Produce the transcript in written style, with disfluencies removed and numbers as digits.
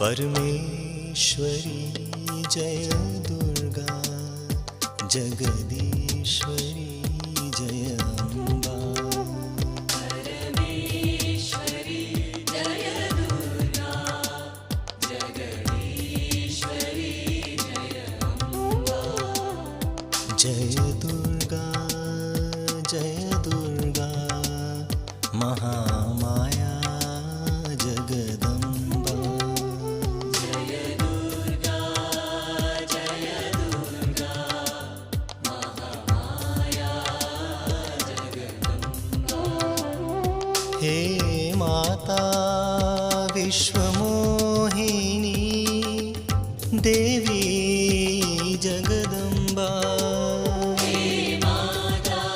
परमेश्वरी जय दुर्गा, जगदीश्वरी जय अम्बा। परमेश्वरी जय दुर्गा, जगदीश्वरी जय अम्बा। जय दुर्गा महामाया जगदम्बा। जय दुर्गा महामाया जगदम्बा। हे माता विश्व